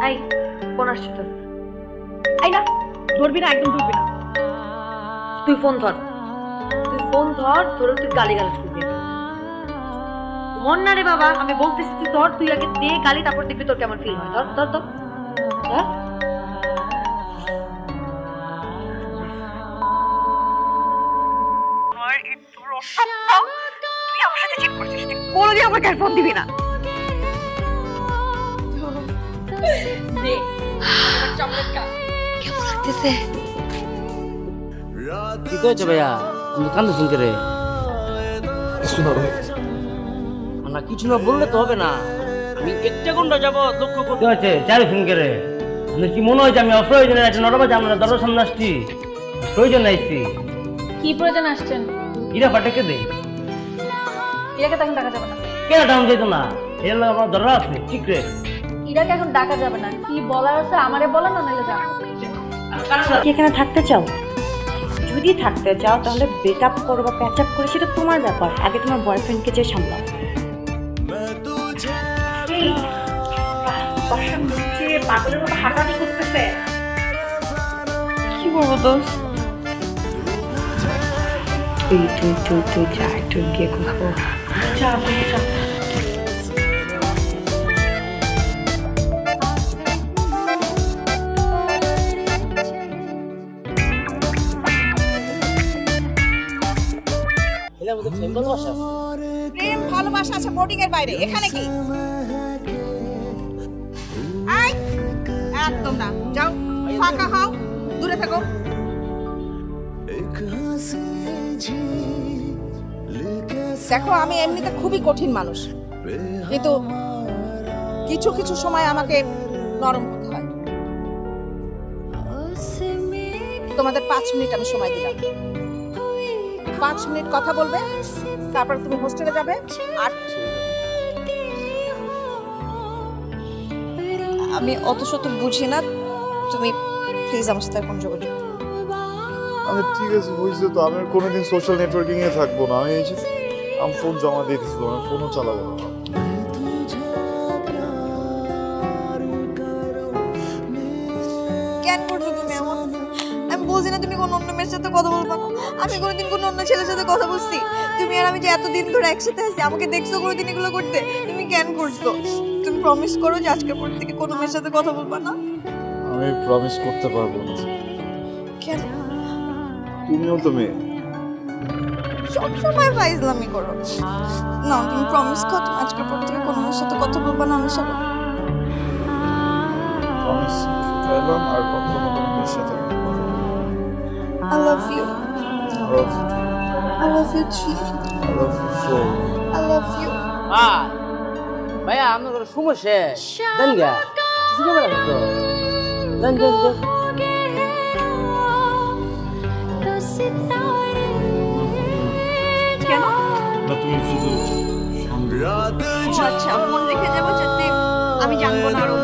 এই ফোন আসছে তোর। এই না, ধরবি না, একদম ধরবি না। তুই ফোন ধর, ধরে তুই গালিগালাজ করবি। মন না রে বাবা, আমি বলতেছি তুই ধর, তুই আগে দে গালি, তারপর দেখবি তোর কেমন ফিল হয়। ধর ধর ধর ধর। তুই আমার সাথে চেক করছিস, তুই কোনোদিন আমাকে আর ফোন দিবি না। কেমন লাগতেছে? কি কইছো ভাইয়া? তুমি কান্দো শুনতে রে? না কিছু না বললে তো হবে না। আমি একটা ঘন্টা যাবো লক্ষ্য করতে হচ্ছে চারি শুনকে রে। কি মনে হয় আমি অপ্রয়োজনে একটা নরবা যাবো না, দরজার সামনে আসছি, প্রয়োজন আসছি। কি প্রয়োজন আসছেন? ইরা ফাটাকে দে। ইরাকে তখন ডাকা যাবে না। কেন ডাউন যেত না? এর লাগে আমার দরজা আছে সিক্রেট। ইরাকে এখন ডাকা যাবে না। কি বলার আছে আমারে বলেন, না নাইলে যাও। কি এখানে থাকতে চাও? যদি থাকতে চাও তাহলে ব্রেকআপ করো বা প্যাচ আপ করো, সেটা তোমার ব্যাপার। আগে তোমার বয়ফ্রেন্ডকে যে সামলাও। পাগলের মতো হাঁটাহাঁটি করতেছে। কি বলবো দোষ? তুই যা, একটু গিয়ে খুঁজবো। যা যা। প্রেম ভালোবাসা আছে বোর্ডিং এর বাইরে, এখানে কি? একদম না, যাও, ফাঁকা হও, দূরে থাকো। দেখো, আমি এমনিতে খুবই কঠিন মানুষ, কিন্তু কিছু কিছু সময় আমাকে নরম হতে হয়। তোমাদের 5 মিনিট আমি সময় দিলাম। 5 মিনিট কথা বলবে, তারপর তুমি হোস্টেলে যাবে। আর আমি অত শত বুঝি না, তুমি প্লিজ আমার সাথে এখন যোগাযোগ। আরে ঠিক আছে, হয়েছে তো। আমি কোনোদিন সোশ্যাল নেটওয়ার্কিং এ থাকবো না। আমি ফোন জমা দিয়ে দিয়েছিলাম, আমি ফোনও চালাবো না। কেন করছো তুমি এমন? আমি বলছি না তুমি কোনো অন্য মেয়ের সাথে কথা বলবো না। আমি কোনোদিন কোনো অন্য ছেলের সাথে কথা বলছি? তুমি আর আমি যে এতদিন ধরে একসাথে আছি, আমাকে দেখছো কোনোদিন এগুলো করতে? তুমি কেন করছো? তুমি প্রমিস করো যে আজকের পর থেকে কোনো মেয়ের সাথে কথা বলবা না। আমি প্রমিস করতে পারবো না। কেন? তুমিও তো মেয়ে। সবসময় ফাইজলামি করো। না, তুমি প্রমিস করো তুমি আজকের পর থেকে কোনো মেয়ের সাথে কথা বলবা না আমার সাথে। প্রমিস করলাম, আর কখনো কোনো মেয়ের সাথে। I love you. I love you too. I love you so. I love you. ভাইয়া আমার কোনো সমস্যা দেন গা কিছু কেমন লাগতো দেন দেন দেন। কেন? না তুমি শুধু আচ্ছা, ফোন রেখে যাবো যাতে আমি জানবো না আরো।